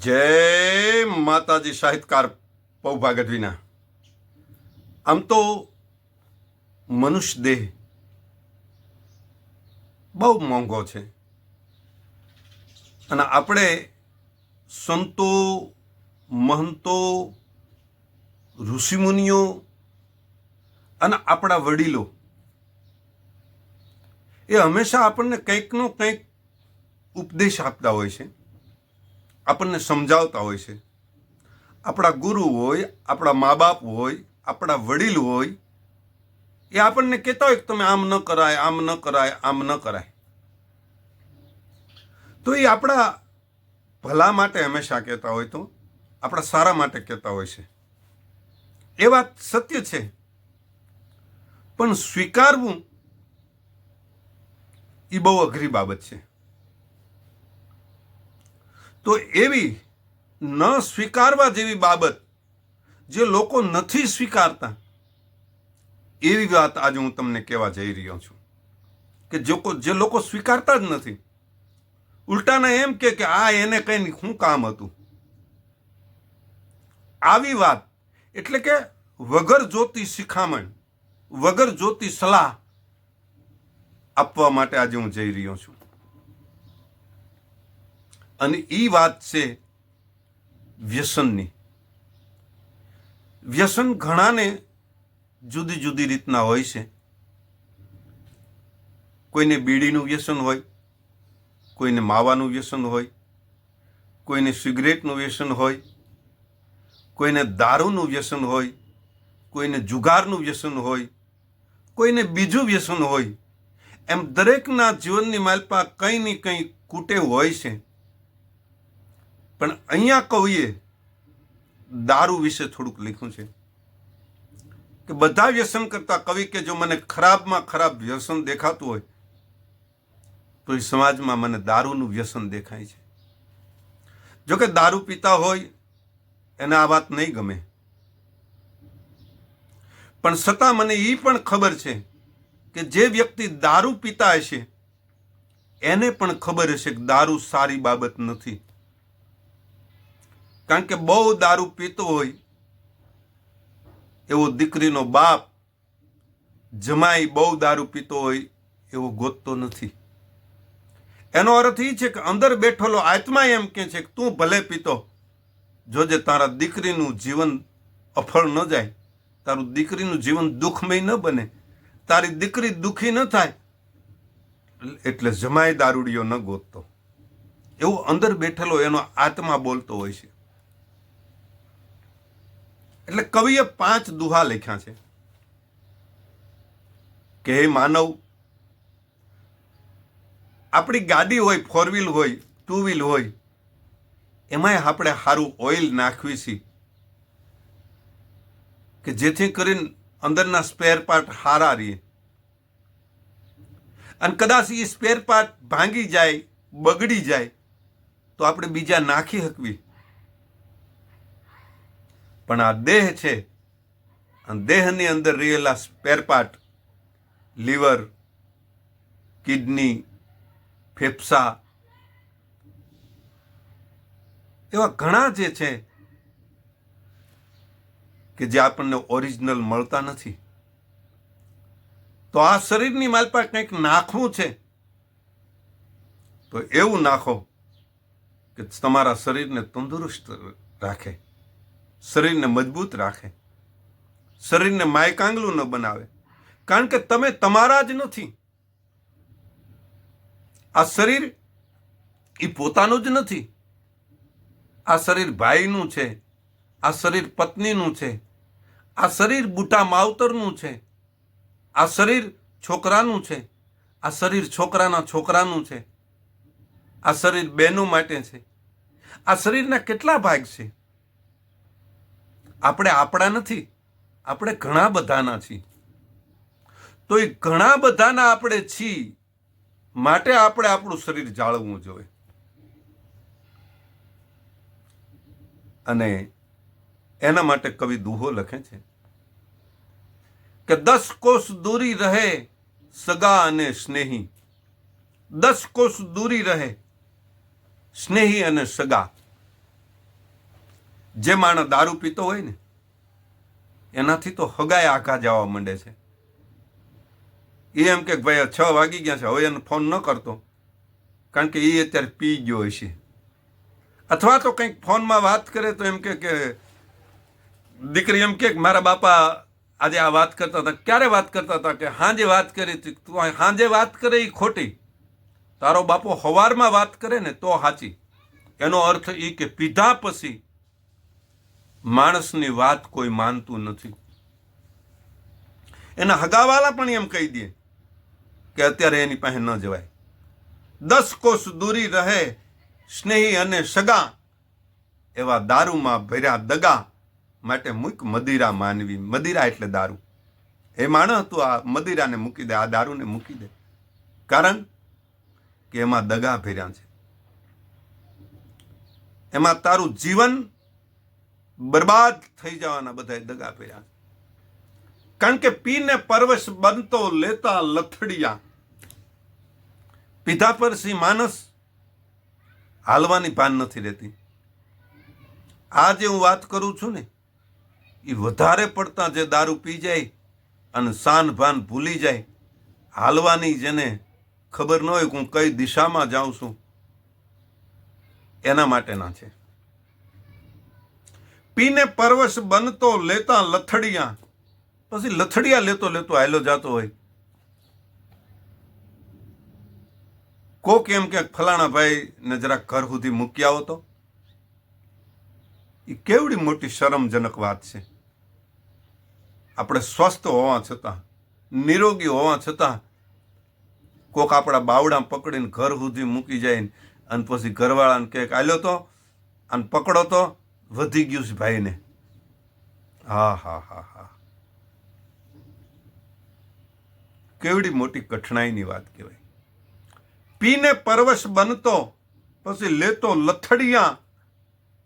જય માતાજી સાહિત્યકાર પૌભા ગઢવીના. આમ તો મનુષ્ય દેહ બહુ મોંઘો છે અને આપણે સંતો, મહંતો, ઋષિમુનિઓ અને આપણા વડીલો એ હંમેશા આપણને કંઈકનો કંઈક ઉપદેશ આપતા હોય છે, આપણને સમજાવતા હોય છે. આપણા ગુરુ હોય, આપણા મા બાપ હોય, આપણા વડીલ હોય, એ આપણને કહેતા હોય કે તમે આમ ન કરાય, આમ ન કરાય, આમ ન કરાય. તો એ આપણા ભલા માટે હંમેશા કહેતા હોય, તો આપણા સારા માટે કહેતા હોય છે. એ વાત સત્ય છે, પણ સ્વીકારવું એ બહુ અઘરી બાબત છે. તો એવી ન સ્વીકારવા જેવી બાબત જે લોકો નથી સ્વીકારતા, એવી વાત આજે હું તમને કહેવા જઈ રહ્યો છું કે જે લોકો સ્વીકારતા જ નથી, ઉલટાના એમ કે આ એને કઈ શું કામ હતું. આવી વાત એટલે કે વગર જોતી શિખામણ, વગર જોતી સલાહ આપવા માટે આજે હું જઈ રહ્યો છું. અને એ વાત છે વ્યસનની. વ્યસન ઘણાને જુદી જુદી રીતના હોય છે. કોઈને બીડીનું વ્યસન હોય, કોઈને માવાનું વ્યસન હોય, કોઈને સિગરેટનું વ્યસન હોય, કોઈને દારૂનું વ્યસન હોય, કોઈને જુગારનું વ્યસન હોય, કોઈને બીજું વ્યસન હોય. એમ દરેકના જીવનની માલપા કંઈ ને કંઈ કુટેવ હોય છે. પણ અહીંયા કવિએ દારૂ વિશે થોડુંક લખ્યું છે કે બધા વ્યસન કરતા કવિ કે જો મને ખરાબમાં ખરાબ વ્યસન દેખાતું હોય તો એ સમાજમાં મને દારૂનું વ્યસન દેખાય છે. જોકે દારૂ પીતા હોય એને આ વાત નહીં ગમે, પણ છતાં મને એ પણ ખબર છે કે જે વ્યક્તિ દારૂ પીતા હશે એને પણ ખબર હશે કે દારૂ સારી બાબત નથી. કારણ કે બહુ દારૂ પીતો હોય એવો દીકરીનો બાપ જમાઈ બહુ દારૂ પીતો હોય એવો ગોતતો નથી. એનો અર્થ એ છે કે અંદર બેઠેલો આત્મા એમ કે છે કે તું ભલે પીતો, જોજે તારા દીકરીનું જીવન અફળ ન જાય, તારું દીકરીનું જીવન દુઃખમય ન બને, તારી દીકરી દુઃખી ન થાય, એટલે જમાઈ દારૂડિયો ન ગોતતો. એવું અંદર બેઠેલો એનો આત્મા બોલતો હોય છે. એટલે કવિએ 5 દુહા લખ્યા છે કે હે માનવ, આપણી ગાડી હોય, 4 વ્હીલ હોય, 2 વ્હીલ હોય, એમાંય આપણે સારું ઓઇલ નાખવી છે કે જેથી કરીને અંદરના સ્પેર પાર્ટ સારા રહે. અને કદાચ એ સ્પેર પાર્ટ ભાંગી જાય, બગડી જાય તો આપણે બીજા નાખી શકવી. પણ આ દેહ છે, દેહની અંદર રહેલા સ્પેર પાર્ટ, લીવર, કિડની, ફેફસા, એવા ઘણા જે છે કે જે આપણને ઓરિજિનલ મળતા નથી. તો આ શરીરની માલપા કંઈક નાખવું છે તો એવું નાખો કે તમારા શરીરને તંદુરસ્ત રાખે, શરીરને મજબૂત રાખે, શરીરને માયકાંગલું ન બનાવે. કારણ કે તમે તમારા જ નથી. આ શરીર એ પોતાનું જ નથી. આ શરીર ભાઈનું છે, આ શરીર પત્નીનું છે, આ શરીર બુટા માવતરનું છે, આ શરીર છોકરાનું છે, આ શરીર છોકરાના છોકરાનું છે, આ શરીર બહેનો માટે છે. આ શરીરના કેટલા ભાગ છે? આપણે આપણા નથી, આપણે ઘણા બધાના છીએ. તો એ ઘણા બધાના આપણે છીએ માટે આપણે આપણું શરીર જાળવવું જોઈએ. અને એના માટે કવિ દુહો લખે છે કે 10 કોસ દૂરી રહે સગા અને સ્નેહી. 10 કોસ દૂરી રહે સ્નેહી અને સગા. જે માણસ દારૂ પીતો હોય ને એનાથી તો હગાય આઘા જવા માંડે છે. એ એમ કે ભાઈ 6 વાગી ગયા છે, હવે એને ફોન ન કરતો, કારણ કે એ અત્યારે પી ગયો હશે. અથવા તો કંઈક ફોનમાં વાત કરે તો એમ કે દીકરી એમ કે મારા બાપા આજે આ વાત કરતા હતા. ક્યારે વાત કરતા હતા? કે હાંજે વાત કરી હતી. તું હાંજે વાત કરે એ ખોટી, તારો બાપો સવારમાં વાત કરે ને તો સાચી. એનો અર્થ એ કે પીધા પછી માણસની વાત કોઈ માનતું નથી. એના હગાવાલા પણ એમ કહી દે કે અત્યારે એની પાસે ન જવાય. 10 કોસ દૂરી રહે સ્નેહી અને સગા, એવા દારૂમાં ભર્યા દગા, માટે મૂક મદિરા માનવી. મદિરા એટલે દારૂ. એ માણસ તું આ મદિરાને મૂકી દે, આ દારૂને મૂકી દે, કારણ કે એમાં દગા ભર્યા છે. એમાં તારું જીવન બરબાદ થઈ જવાના બધા દગા ભર્યા છે. કારણ કે પીને પરવશ બનતો લેતા લથડિયા. પીધા પછી માણસ હાલવાની ભાન નથી રહેતી. આ જે હું વાત કરું છું ને, એ વધારે પડતા જે દારૂ પી જાય અને શાન ભાન ભૂલી જાય, હાલવાની જેને ખબર ન હોય કે હું કઈ દિશામાં જાઉં છું, એના માટેના છે. પીને પરવશ બનતો લેતા લથડિયા. પછી લથડિયા લેતો લેતો હાલો જાતો હોય. કોક એમ કે ફલાણા ભાઈ ને જરાક ઘર સુધી મૂકી આવો તો. એ કેવડી મોટી શરમજનક વાત છે. આપણે સ્વસ્થ હોવા છતાં, નિરોગી હોવા છતાં કોક આપણા બાવડા પકડીને ઘર સુધી મૂકી જાય અને પછી ઘરવાળાને કહે આલ્યો તો અને પકડો તો વધી ગયું છે ભાઈને. હા હા હા હા, કેવડી મોટી કઠણાઈની વાત કહેવાય. પીને પરવશ બનતો પછી લેતો લથડિયા,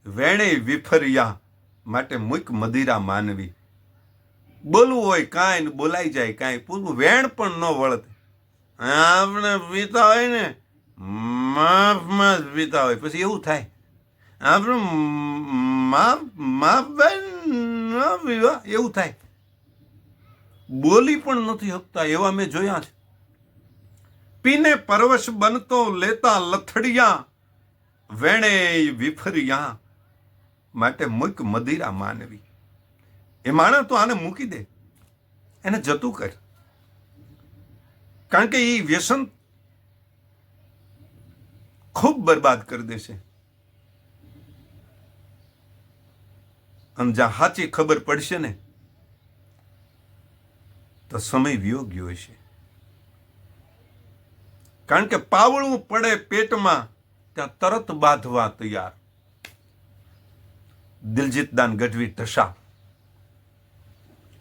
વેણે વિફરિયા, માટે મૂક મદિરા માનવી. બોલવું હોય કાંઈ ને બોલાઈ જાય કાંઈ, પૂરું વેણ પણ ન વળતે. આપણે પીતા હોય ને માફમાં જ પીતા હોય, પછી એવું થાય આપણે માફ ન પીવા એવું થાય. બોલી પણ નથી શકતા એવા મેં જોયા છે. પીને પરવશ બનતો લેતા લથડિયા, વેણે વિફરિયા, માટે મૂક મદિરા માનવી. એ માણસ તો આને મૂકી દે, એને જતું કર, કારણ કે એ વ્યસન ખૂબ બરબાદ કરી દેશે. અને જ્યાં સાચી ખબર પડશે ને તો સમય વિયો ગયો હશે. કારણ કે પાવળું પડે પેટમાં ત્યાં તરત બાંધવા તૈયાર. દિલજીતદાન ગઢવી ઢસા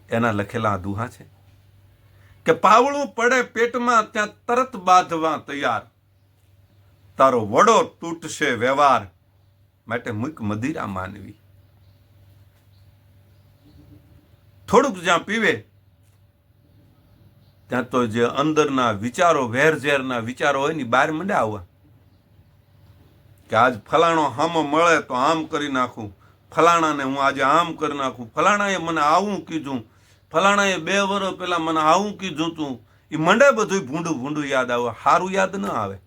એના લખેલા દુહા છે કે પાવળું પડે પેટમાં ત્યાં તરત બાંધવા તૈયાર, તારો વડો તૂટશે વ્યવહાર, માટે મૂક મદિરા માનવી. થોડુંક જ્યાં પીવે ત્યાં તો જે અંદરના વિચારો, વેરઝેરના વિચારો હોય ને બહાર મંડ્યા આવવા. કે આજ ફલાણો હામો મળે તો આમ કરી નાખું, ફલાણાને હું આજે આમ કરી નાખું, ફલાણાએ મને આવું કીધું, ફલાણાએ 2 વર્ષ પહેલા મને આવું કીધું તું. એ મંડે બધું ભૂંડું ભૂંડું યાદ આવે, સારું યાદ ન આવે.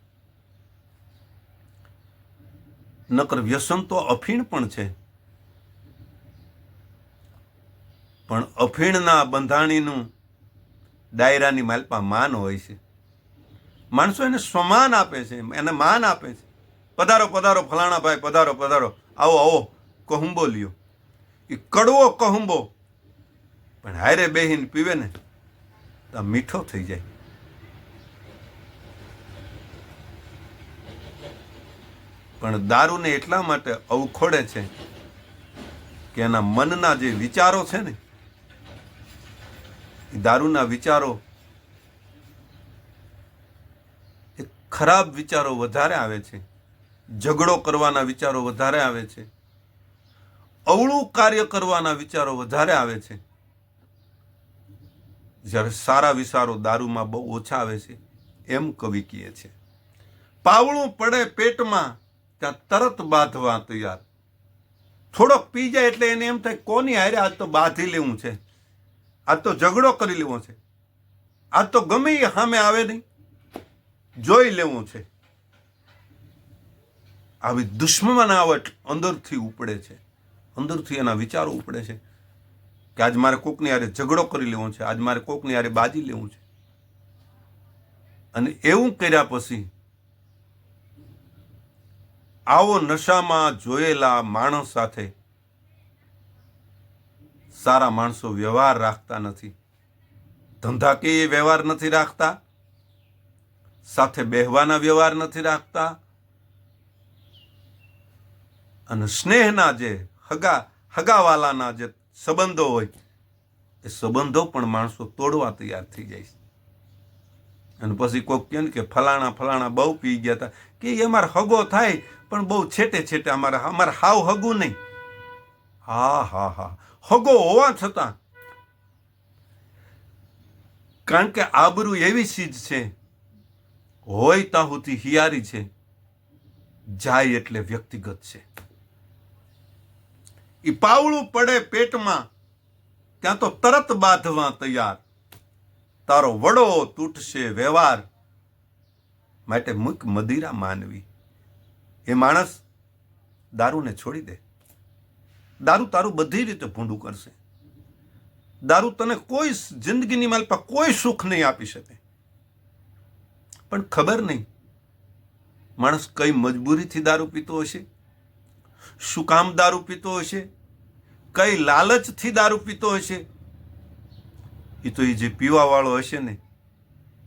નકર વ્યસન તો અફીણ પણ છે, પણ અફીણના બંધાણીનું ડાયરાની માલપા માન હોય છે. માણસો એને સ્વમાન આપે છે, એને માન આપે છે. પધારો પધારો ફલાણા ભાઈ, પધારો પધારો, આવો આવો, કહુંબો લ્યો. એ કડવો કહુંબો પણ હારે બેહીને પીવે ને તો મીઠો થઈ જાય. પણ દારૂને એટલા માટે અવખોડે છે કે એના મનના જે વિચારો છે ને, એ દારૂના વિચારો, એ ખરાબ વિચારો વધારે આવે છે. ઝઘડો કરવાના વિચારો વધારે આવે છે. અવળું કાર્ય કરવાના વિચારો વધારે આવે છે. જ્યારે સારા વિચારો દારૂમાં બહુ ઓછા આવે છે. એમ કવિ કહે છે. પાવળું પડે પેટમાં ત્યાં તરત બાંધવા તૈયાર. થોડોક પી જાય એટલે એને એમ થાય કોની હારે આજ તો બાંધી લેવું છે, આજ તો ઝઘડો કરી લેવો છે, આજ તો ગમે એ સામે આવે નહીં, જોઈ લેવું છે. આવી દુશ્મનાવટ અંદરથી ઉપડે છે, અંદરથી એના વિચારો ઉપડે છે કે આજ મારે કોકની હારે ઝઘડો કરી લેવો છે, આજ મારે કોકની હારે બાજી લેવું છે. અને એવું કર્યા પછી આવો નશામાં જોયેલા માણસ સાથે સારા માણસો વ્યવહાર રાખતા નથી, ધંધાકીય વ્યવહાર નથી રાખતા, સાથે બેહવાના વ્યવહાર નથી રાખતા, અને સ્નેહના જે હગાવાલાના જે સંબંધો હોય એ સંબંધો પણ માણસો તોડવા તૈયાર થઈ જાય છે. અને પછી કોઈક કહે ને કે ફલાણા બહુ પી ગયા હતા, કે એ અમારે હગો થાય પણ બહુ છેટે અમારે હાવ હગું નહીં. હા હગો હોવા છતાં, કારણ કે આબરૂ એવી ચીજ છે, હોય ત્યાં સુધી હિયારી છે, જાય એટલે વ્યક્તિગત છે. ઈ પાવળું પડે પેટમાં ત્યાં તો તરત બાંધવા તૈયાર, તારો વડો તૂટશે વ્યવહાર, માટે મુક મદિરા માનવી. એ માણસ દારૂને છોડી દે. દારૂ તારું બધી રીતે ભૂંડું કરશે. દારૂ તને કોઈ જિંદગીની માલપા કોઈ સુખ નહીં આપી શકે. પણ ખબર નહીં માણસ કઈ મજબૂરીથી દારૂ પીતો હશે, શું કામ દારૂ પીતો હશે, કઈ લાલચથી દારૂ પીતો હશે. એ તો એ જે પીવા વાળો હશે ને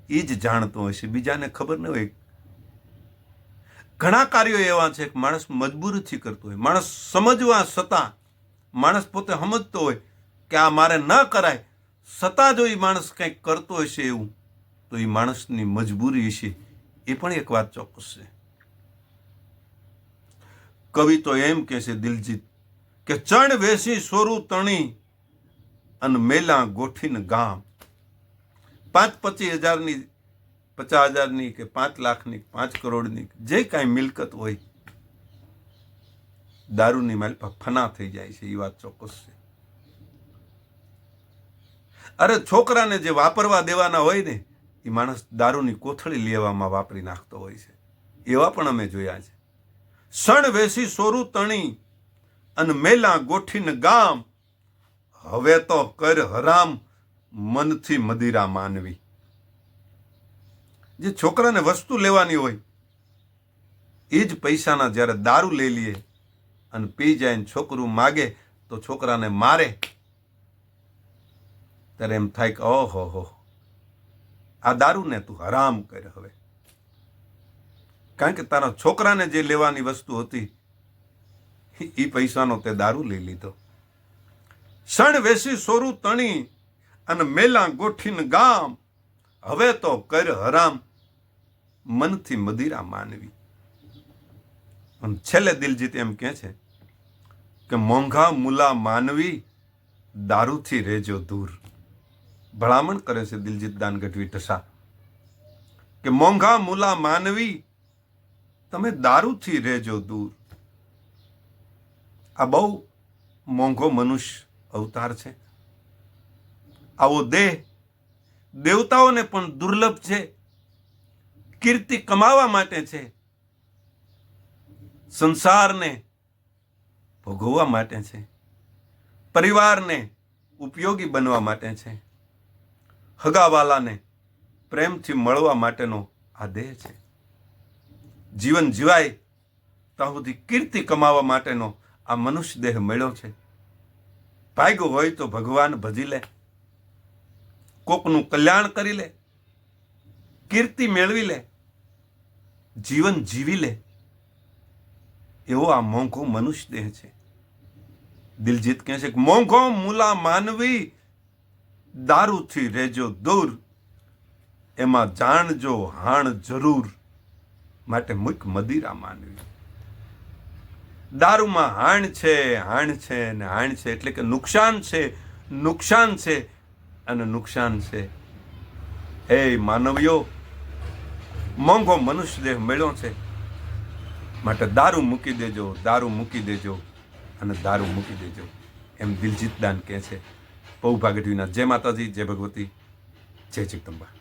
એ જ જાણતો હશે, બીજાને ખબર ન હોય. ઘણા કાર્યો એવા છે કે માણસ મજબૂરીથી કરતો હોય, માણસ સમજવા છતાં, માણસ પોતે સમજતો હોય કે આ મારે ન કરાય, છતાં જો એ માણસ કંઈક કરતો હશે એવું, તો એ માણસની મજબૂરી હશે. એ પણ એક વાત ચોક્કસ છે. કવિ તો એમ કહે છે દિલજીત કે ચણ વેસી સોરું તણી અને મેલા ગોઠીને ગામ. 5-25,000ની, 50,000ની કે 5 લાખની, 5 કરોડની જે કાંઈ મિલકત હોય, દારૂની માલપા ફના થઈ જાય છે. એ વાત ચોક્કસ છે. અરે છોકરાને જે વાપરવા દેવાના હોય ને એ માણસ દારૂની કોથળી લેવામાં વાપરી નાખતો હોય છે. એવા પણ અમે જોયા છે. સણ વેસી સોરું તણી અને મેલા ગોઠીને ગામ, હવે તો કર હરામ મનથી મદિરા માનવી. જે છોકરાને વસ્તુ લેવાની હોય એ જ પૈસાના જ્યારે દારૂ લઈ લઈએ અને પી જાય ને છોકરું માગે તો છોકરાને મારે, ત્યારે એમ થાય કે ઓહો આ દારૂને તું હરામ કર હવે. કારણ કે તારા છોકરાને જે લેવાની વસ્તુ હતી એ પૈસાનો તે દારૂ લઈ લીધો. સણ વેસી સોરું તણી અને મેલા ગોઠીને ગામ, હવે તો કર હરામ મનથી મદિરા માનવી. અને છેલ્લે દિલજીત એમ કહે છે કે મોંઘા મુલા માનવી દારૂથી રહેજો દૂર. ભલામણ કરે છે દિલજીત દાન ગઢવી ઢસા કે મોંઘા મુલા માનવી તમે દારૂથી રહેજો દૂર. આ બહુ મોંઘો મનુષ્ય અવતાર છે. આવો દેહ દેવતાઓને પણ દુર્લભ છે, કીર્તિ કમાવા માટે છે, સંસારને ભોગવવા માટે છે, પરિવારને ઉપયોગી બનવા માટે છે, હગાવાલાને પ્રેમથી મળવા માટેનો આ દેહ છે. જીવન જીવાય ત્યાં સુધી કીર્તિ કમાવા માટેનો આ મનુષ્ય દેહ મળ્યો છે. ભાગ્ય હોય તો ભગવાન ભજી લે, કોકનું કલ્યાણ કરી લે, કીર્તિ મેળવી લે, જીવન જીવી લે, એવો આ મોંઘો મનુષ્ય દેહ છે. દિલજીત કહે છે કે મોંઘો મુલા માનવી દારૂથી રહેજો દૂર, એમાં જાણજો હાણ જરૂર, માટે મુક મદિરા માનવી. દારૂમાં હાણ છે ને હાણ છે એટલે કે નુકસાન છે અને નુકસાન છે. હે માનવીઓ, મોંઘો મનુષ્ય દેહ મળ્યો છે, માટે દારૂ મૂકી દેજો અને દારૂ મૂકી દેજો, એમ દિલજીત દાન કહે છે. પૌભા ગઢવીના જય માતાજી, જય ભગવતી, જય જગદંબા.